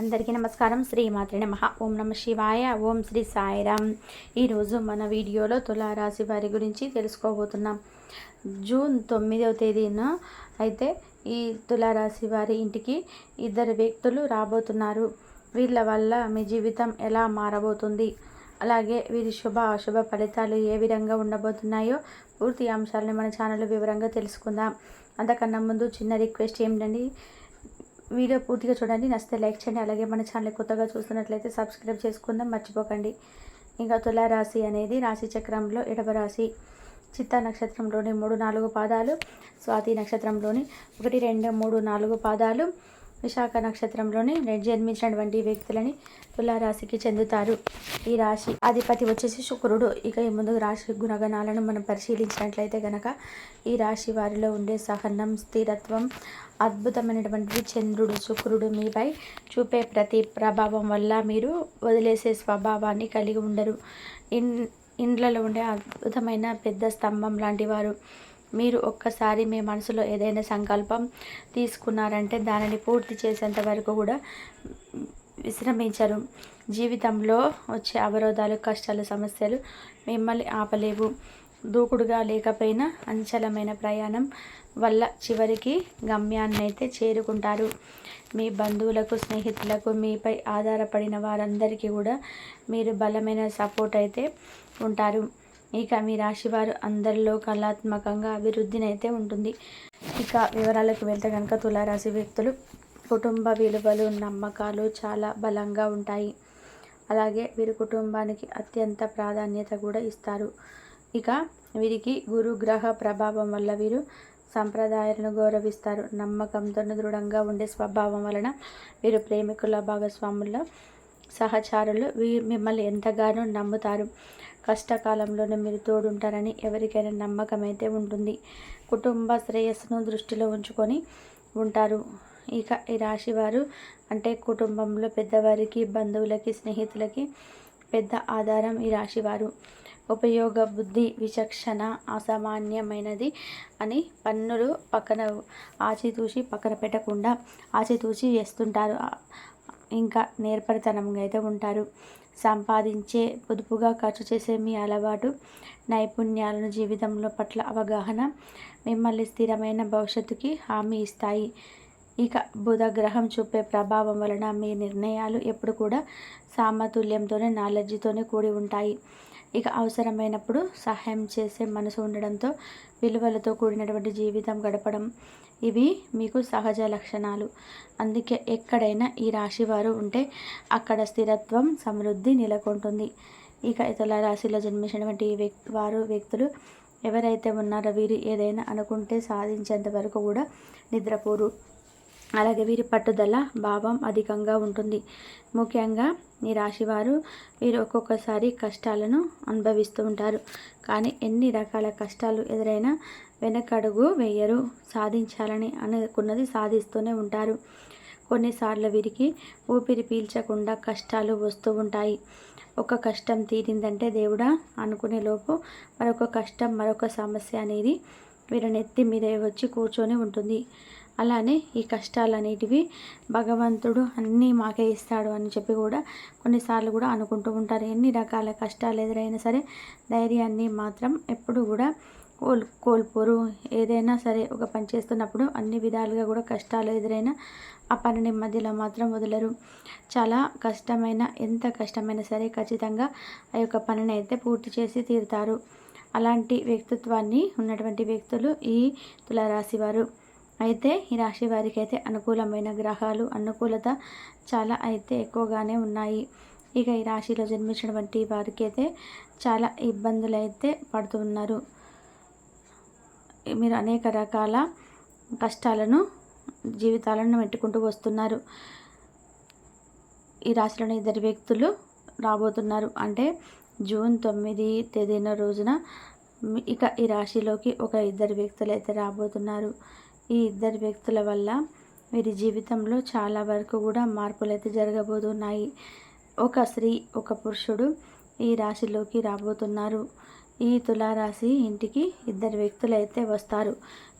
అందరికీ నమస్కారం. శ్రీమాత్రే నమః. ఓం నమ శివాయ. ఓం శ్రీ సాయిరామ్. ఈరోజు మన వీడియోలో తులారాశి వారి గురించి తెలుసుకోబోతున్నాం. జూన్ 9వ తేదీన అయితే ఈ తులారాశి వారి ఇంటికి ఇద్దరు వ్యక్తులు రాబోతున్నారు. వీళ్ళ వల్ల మీ జీవితం ఎలా మారబోతుంది, అలాగే వీరి శుభ అశుభ ఫలితాలు ఏ విధంగా ఉండబోతున్నాయో పూర్తి అంశాలను మన ఛానల్లో వివరంగా తెలుసుకుందాం. అంతకన్నా ముందు చిన్న రిక్వెస్ట్ ఏమిటండి, వీడియో పూర్తిగా చూడండి, నచ్చితే లైక్ చేయండి, అలాగే మన ఛానల్ కొత్తగా చూస్తున్నట్లయితే సబ్స్క్రైబ్ చేసుకుందాం మర్చిపోకండి. ఇంకా తులారాశి అనేది రాశి చక్రంలో 7వ రాశి. చిత్తా నక్షత్రంలోని 3-4 పాదాలు, స్వాతి నక్షత్రంలోని 1, 2, 3, 4 పాదాలు, విశాఖ నక్షత్రంలోని జన్మించినటువంటి వ్యక్తులని తులారాశికి చెందుతారు. ఈ రాశి అధిపతి వచ్చేసి శుక్రుడు. ఇక ఈ ముందు రాశి గుణగణాలను మనం పరిశీలించినట్లయితే కనుక ఈ రాశి వారిలో ఉండే సహనం, స్థిరత్వం, అద్భుతమైనటువంటి చంద్రుడు శుక్రుడు మీపై చూపే ప్రతి ప్రభావం వల్ల మీరు వదిలేసే స్వభావాన్ని కలిగి ఉండరు. ఇండ్లలో ఉండే అద్భుతమైన పెద్ద స్తంభం లాంటి వారు. మీరు ఒక్కసారి మీ మనసులో ఏదైనా సంకల్పం తీసుకున్నారంటే దానిని పూర్తి చేసేంత వరకు కూడా విశ్రమించరు. జీవితంలో వచ్చే అవరోధాలు, కష్టాలు, సమస్యలు మిమ్మల్ని ఆపలేవు. దూకుడుగా లేకపోయినా అంచలమైన ప్రయాణం వల్ల చివరికి గమ్యాన్ని అయితే చేరుకుంటారు. మీ బంధువులకు, స్నేహితులకు, మీపై ఆధారపడిన వారందరికీ కూడా మీరు బలమైన సపోర్ట్ అయితే ఉంటారు. ఇక మీ రాశివారు అందరిలో కళాత్మకంగా అభివృద్ధిని అయితే ఉంటుంది. ఇక వివరాలకు వెళ్తే కనుక తులారాశి వ్యక్తులు కుటుంబ విలువలు, నమ్మకాలు చాలా బలంగా ఉంటాయి. అలాగే వీరు కుటుంబానికి అత్యంత ప్రాధాన్యత కూడా ఇస్తారు. ఇక వీరికి గురుగ్రహ ప్రభావం వల్ల వీరు సంప్రదాయాలను గౌరవిస్తారు. నమ్మకంతో దృఢంగా ఉండే స్వభావం వలన వీరు ప్రేమికుల, భాగస్వాముల, సహచారులు మిమ్మల్ని ఎంతగానో నమ్ముతారు. కష్టకాలంలోనే మీరు తోడుంటారని ఎవరికైనా నమ్మకం అయితే ఉంటుంది. కుటుంబ శ్రేయస్సును దృష్టిలో ఉంచుకొని ఉంటారు. ఇక ఈ రాశివారు అంటే కుటుంబంలో పెద్దవారికి, బంధువులకి, స్నేహితులకి పెద్ద ఆధారం ఈ రాశివారు. ఉపయోగ బుద్ధి, విచక్షణ అసామాన్యమైనది అని పన్నులు ఆచితూచి పక్కన పెట్టకుండా ఆచితూచి చేస్తుంటారు. ఇంకా నేర్పరితనంగా అయితే ఉంటారు. సంపాదించే, పొదుపుగా ఖర్చు చేసే మీ అలవాటు, నైపుణ్యాలను, జీవితంలో పట్ల అవగాహన మిమ్మల్ని స్థిరమైన భవిష్యత్తుకి హామీ ఇస్తాయి. ఇక బుధ గ్రహం చూపే ప్రభావం వలన మీ నిర్ణయాలు ఎప్పుడు కూడా సమతుల్యంతోనే, నాలెడ్జ్తోనే కూడి ఉంటాయి. ఇక అవసరమైనప్పుడు సహాయం చేసే మనసు ఉండడంతో విలువలతో కూడినటువంటి జీవితం గడపడం ఇవి మీకు సహజ లక్షణాలు. అందుకే ఎక్కడైనా ఈ రాశి వారు ఉంటే అక్కడ స్థిరత్వం, సమృద్ధి నెలకొంటుంది. ఇక ఇతర రాశిలో జన్మించినటువంటి వ్యక్తులు ఎవరైతే ఉన్నారో వీరు ఏదైనా అనుకుంటే సాధించేంత వరకు కూడా నిద్రపోరు. అలాగే వీరి పట్టుదల భావం అధికంగా ఉంటుంది. ముఖ్యంగా ఈ రాశివారు వీరు ఒక్కొక్కసారి కష్టాలను అనుభవిస్తూ ఉంటారు. కానీ ఎన్ని రకాల కష్టాలు ఎదురైనా వెనకడుగు వేయరు. సాధించాలని అనుకున్నది సాధిస్తూనే ఉంటారు. కొన్నిసార్లు వీరికి ఊపిరి పీల్చకుండా కష్టాలు వస్తూ ఉంటాయి. ఒక కష్టం తీరిందంటే దేవుడా అనుకునే లోపు మరొక కష్టం, మరొక సమస్య అనేది వీరి నెత్తి మీద వచ్చి కూర్చొని ఉంటుంది. అలానే ఈ కష్టాలనేటివి భగవంతుడు అన్నీ మాకే ఇస్తాడు అని చెప్పి కూడా కొన్నిసార్లు కూడా అనుకుంటూ ఉంటారు. ఎన్ని రకాల కష్టాలు ఎదురైనా సరే ధైర్యాన్ని మాత్రం ఎప్పుడు కూడా కోల్పోరు. ఏదైనా సరే ఒక పని చేస్తున్నప్పుడు అన్ని విధాలుగా కూడా కష్టాలు ఎదురైనా ఆ పనిని మధ్యలో మాత్రం వదలరు. చాలా కష్టమైన, ఎంత కష్టమైనా సరే ఖచ్చితంగా ఆ యొక్క పనిని అయితే పూర్తి చేసి తీరుతారు. అలాంటి వ్యక్తిత్వాన్ని ఉన్నటువంటి వ్యక్తులు ఈ తులారాశి వారు. అయితే ఈ రాశి వారికి అయితే అనుకూలమైన గ్రహాలు, అనుకూలత చాలా అయితే ఎక్కువగానే ఉన్నాయి. ఇక ఈ రాశిలో జన్మించినటువంటి వారికి అయితే చాలా ఇబ్బందులు అయితే పడుతున్నారు. మీరు అనేక రకాల కష్టాలను, జీవితాలను పెట్టుకుంటూ వస్తున్నారు. ఈ రాశిలోని ఇద్దరు వ్యక్తులు రాబోతున్నారు. అంటే జూన్ 9వ తేదీన రోజున ఇక ఈ రాశిలోకి ఒక ఇద్దరు వ్యక్తులు అయితే రాబోతున్నారు. ఈ ఇద్దరు వ్యక్తుల వల్ల వీరి జీవితంలో చాలా వరకు కూడా మార్పులు అయితే జరగబోతున్నాయి. ఒక స్త్రీ, ఒక పురుషుడు ఈ రాశిలోకి రాబోతున్నారు. ఈ తులారాశి ఇంటికి ఇద్దరు వ్యక్తులు అయితే వస్తారు.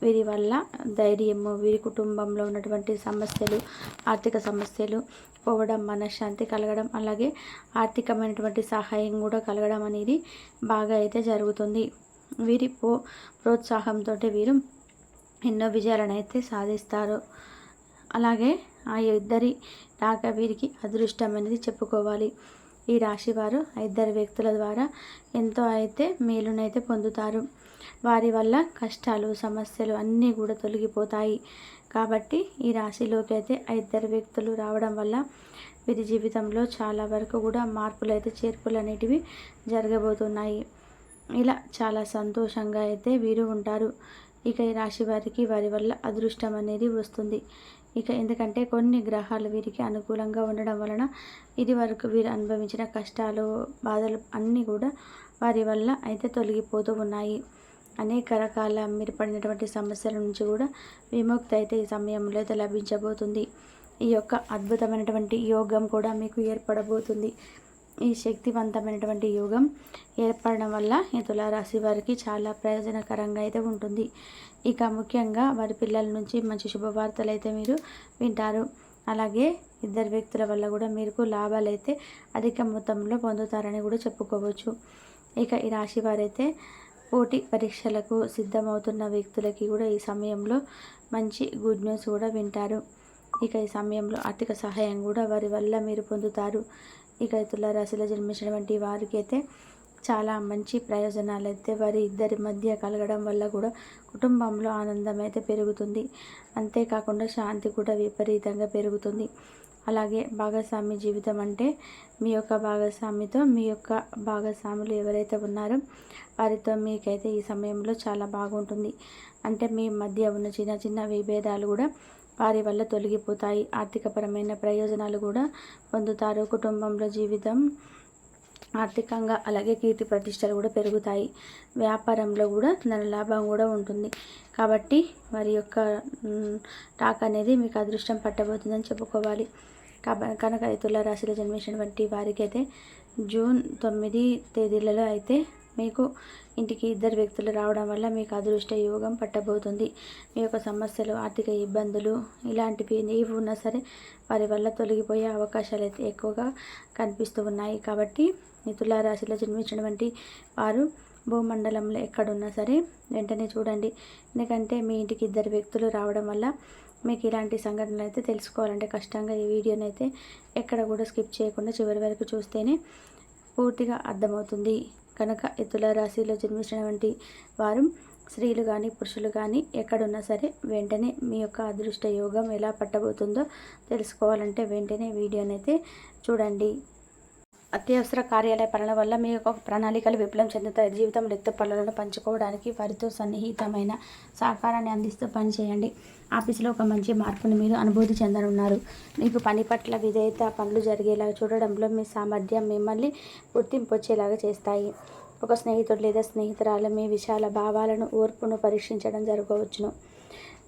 వీరి వల్ల ధైర్యము, వీరి కుటుంబంలో ఉన్నటువంటి సమస్యలు, ఆర్థిక సమస్యలు పోవడం, మనశ్శాంతి కలగడం, అలాగే ఆర్థికమైనటువంటి సహాయం కూడా కలగడం అనేది బాగా అయితే జరుగుతుంది. వీరి ప్రోత్సాహంతో వీరు ఎన్నో విజయాలను అయితే సాధిస్తారు. అలాగే ఆ ఇద్దరి రాక వీరికి అదృష్టం అనేది చెప్పుకోవాలి. ఈ రాశి వారు ఇద్దరు వ్యక్తుల ద్వారా ఎంతో అయితే మేలునైతే పొందుతారు. వారి వల్ల కష్టాలు, సమస్యలు అన్నీ కూడా తొలగిపోతాయి. కాబట్టి ఈ రాశిలోకి అయితే ఇద్దరు వ్యక్తులు రావడం వల్ల వీరి జీవితంలో చాలా వరకు కూడా మార్పులు అయితే, చేర్పులు అనేటివి జరగబోతున్నాయి. ఇలా చాలా సంతోషంగా అయితే వీరు ఉంటారు. ఇక ఈ రాశి వారికి వారి వల్ల అదృష్టం అనేది వస్తుంది. ఇక ఎందుకంటే కొన్ని గ్రహాలు వీరికి అనుకూలంగా ఉండడం వలన ఇది వరకు వీరు అనుభవించిన కష్టాలు, బాధలు అన్నీ కూడా వారి వల్ల అయితే తొలగిపోతూ ఉన్నాయి. అనేక రకాల మీరు పడినటువంటి సమస్యల నుంచి కూడా విముక్తి అయితే ఈ సమయంలో అయితే లభించబోతుంది. ఈ యొక్క అద్భుతమైనటువంటి యోగం కూడా మీకు ఏర్పడబోతుంది. ఈ శక్తివంతమైనటువంటి యోగం ఏర్పడడం వల్ల ఈ తులారాశి వారికి చాలా ప్రయోజనకరంగా అయితే ఉంటుంది. ఇక ముఖ్యంగా వారి పిల్లల నుంచి మంచి శుభవార్తలు అయితే మీరు వింటారు. అలాగే ఇద్దరు వ్యక్తుల వల్ల కూడా మీకు లాభాలు అయితే అధిక మొత్తంలో పొందుతారని కూడా చెప్పుకోవచ్చు. ఇక ఈ రాశి వారైతే పోటీ పరీక్షలకు సిద్ధమవుతున్న వ్యక్తులకి కూడా ఈ సమయంలో మంచి గుడ్ న్యూస్ కూడా వింటారు. ఇక ఈ సమయంలో ఆర్థిక సహాయం కూడా వారి వల్ల మీరు పొందుతారు. ఇక తులారాశిలో జన్మించినటువంటి వారికి అయితే చాలా మంచి ప్రయోజనాలు అయితే వారి ఇద్దరి మధ్య కలగడం వల్ల కూడా కుటుంబంలో ఆనందం అయితే పెరుగుతుంది. అంతేకాకుండా శాంతి కూడా విపరీతంగా పెరుగుతుంది. అలాగే భాగస్వామి జీవితం అంటే మీ యొక్క భాగస్వామితో, మీ యొక్క భాగస్వాములు ఎవరైతే ఉన్నారో వారితో మీకైతే ఈ సమయంలో చాలా బాగుంటుంది. అంటే మీ మధ్య ఉన్న చిన్న చిన్న విభేదాలు కూడా వారి వల్ల తొలగిపోతాయి. ఆర్థికపరమైన ప్రయోజనాలు కూడా పొందుతారు. కుటుంబంలో జీవితం ఆర్థికంగా అలాగే కీర్తి ప్రతిష్టలు కూడా పెరుగుతాయి. వ్యాపారంలో కూడా ధన లాభం కూడా ఉంటుంది. కాబట్టి వారి యొక్క టాక్ అనేది మీకు అదృష్టం పట్టబోతుందని చెప్పుకోవాలి. కనుక తులారాశిలో జన్మించినటువంటి వారికి అయితే జూన్ 9 తేదీలలో అయితే మీకు ఇంటికి ఇద్దరు వ్యక్తులు రావడం వల్ల మీకు అదృష్ట యోగం పట్టబోతుంది. మీ యొక్క సమస్యలు, ఆర్థిక ఇబ్బందులు ఇలాంటివి ఏవి ఉన్నా సరే వారి వల్ల తొలగిపోయే అవకాశాలు అయితే ఎక్కువగా కనిపిస్తూ ఉన్నాయి. కాబట్టి ఈ తులారాశిలో జన్మించినటువంటి వారు భూమండలంలో ఎక్కడున్నా సరే వెంటనే చూడండి. ఎందుకంటే మీ ఇంటికి ఇద్దరు వ్యక్తులు రావడం వల్ల మీకు ఇలాంటి సంఘటనలు అయితే తెలుసుకోవాలంటే కష్టంగా ఈ వీడియోని అయితే ఎక్కడ కూడా స్కిప్ చేయకుండా చివరి వరకు చూస్తేనే పూర్తిగా అర్థమవుతుంది. కనుక ఈ తులారాశిలో జన్మించినటువంటి వారు స్త్రీలు కానీ పురుషులు కానీ ఎక్కడున్నా సరే వెంటనే మీ యొక్క అదృష్ట యోగం ఎలా పట్టబోతుందో తెలుసుకోవాలంటే వెంటనే వీడియోని అయితే చూడండి. అత్యవసర కార్యాలయ పనుల వల్ల మీ యొక్క ప్రణాళికలు విఫలం చెందుతాయి. జీవితంలో ఎత్తు పనులను పంచుకోవడానికి వారితో సన్నిహితమైన సహకారాన్ని అందిస్తూ పనిచేయండి. ఆఫీసులో ఒక మంచి మార్పుని మీరు అనుభూతి చెందనున్నారు. మీకు పని పట్ల విధేయత, పనులు జరిగేలా చూడడంలో మీ సామర్థ్యం మిమ్మల్ని గుర్తింపు వచ్చేలాగా చేస్తాయి. ఒక స్నేహితుడు లేదా స్నేహితురాలు మీ విశాల భావాలను, ఓర్పును పరీక్షించడం జరగవచ్చును.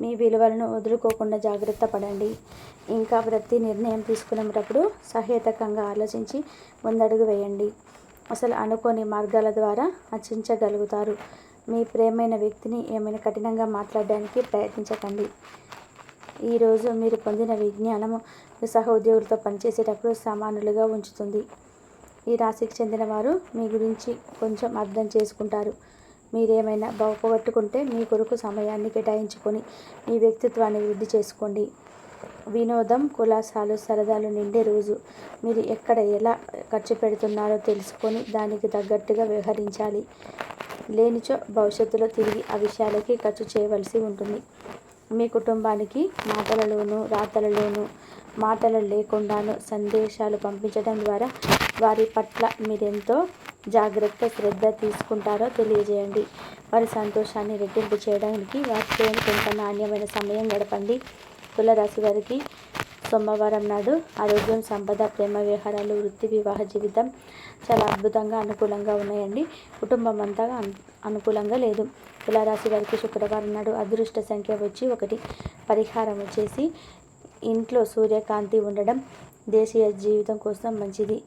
మీ విలువలను వదులుకోకుండా జాగ్రత్త పడండి. ఇంకా ప్రతి నిర్ణయం తీసుకునేటప్పుడు సహేతుకంగా ఆలోచించి ముందడుగు వేయండి. అసలు అనుకోని మార్గాల ద్వారా రచించగలుగుతారు. మీ ప్రేమైన వ్యక్తిని ఏమైనా కఠినంగా మాట్లాడడానికి ప్రయత్నించకండి. ఈరోజు మీరు పొందిన విజ్ఞానము సహ ఉద్యోగులతో పనిచేసేటప్పుడు సమానులుగా ఉంచుతుంది. ఈ రాశికి చెందిన వారు మీ గురించి కొంచెం అర్థం చేసుకుంటారు. మీరేమైనా పోగొట్టుకుంటే మీ కొరకు సమయాన్ని కేటాయించుకొని మీ వ్యక్తిత్వాన్ని వృద్ధి చేసుకోండి. వినోదం, కులాసాలు, సరదాలు నిండే రోజు. మీరు ఎక్కడ ఎలా ఖర్చు పెడుతున్నారో తెలుసుకొని దానికి తగ్గట్టుగా వ్యవహరించాలి. లేనిచో భవిష్యత్తులో తిరిగి ఆ విషయాలకి ఖర్చు చేయవలసి ఉంటుంది. మీ కుటుంబానికి మాటలలోనూ రాతలలోనూ, మాటలు లేకుండానూ సందేశాలు పంపించడం ద్వారా వారి పట్ల మీరెంతో జాగ్రత్త, శ్రద్ధ తీసుకుంటారో తెలియజేయండి. వారి సంతోషాన్ని రెట్టింపు చేయడానికి వారితో కొంత నాణ్యమైన సమయం గడపండి. తులారాశి వారికి సోమవారం నాడు ఆరోగ్యం, సంపద, ప్రేమ వ్యవహారాలు, వృత్తి, వివాహ జీవితం చాలా అద్భుతంగా అనుకూలంగా ఉన్నాయండి. కుటుంబం అంతా అనుకూలంగా లేదు. తులారాశి వారికి శుక్రవారం నాడు అదృష్ట సంఖ్య వచ్చి 1. పరిహారం వచ్చేసి ఇంట్లో సూర్యకాంతి ఉండడం దేశీయ జీవితం కోసం మంచిది.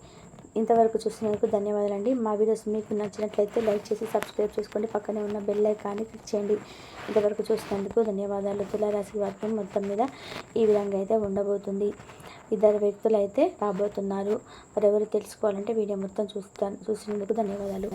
ఇంతవరకు చూసినందుకు ధన్యవాదాలండి. మా వీడియోస్ మీకు నచ్చినట్లయితే లైక్ చేసి సబ్స్క్రైబ్ చేసుకోండి. పక్కనే ఉన్న బెల్ ఐకాన్ని క్లిక్ చేయండి. ఇంతవరకు చూసినందుకు ధన్యవాదాలు. తులారాశి వారికి మొత్తం మీద ఈ విధంగా అయితే ఉండబోతుంది. 2 వ్యక్తులు అయితే రాబోతున్నారు. మరెవరు తెలుసుకోవాలంటే వీడియో మొత్తం చూసినందుకు ధన్యవాదాలు.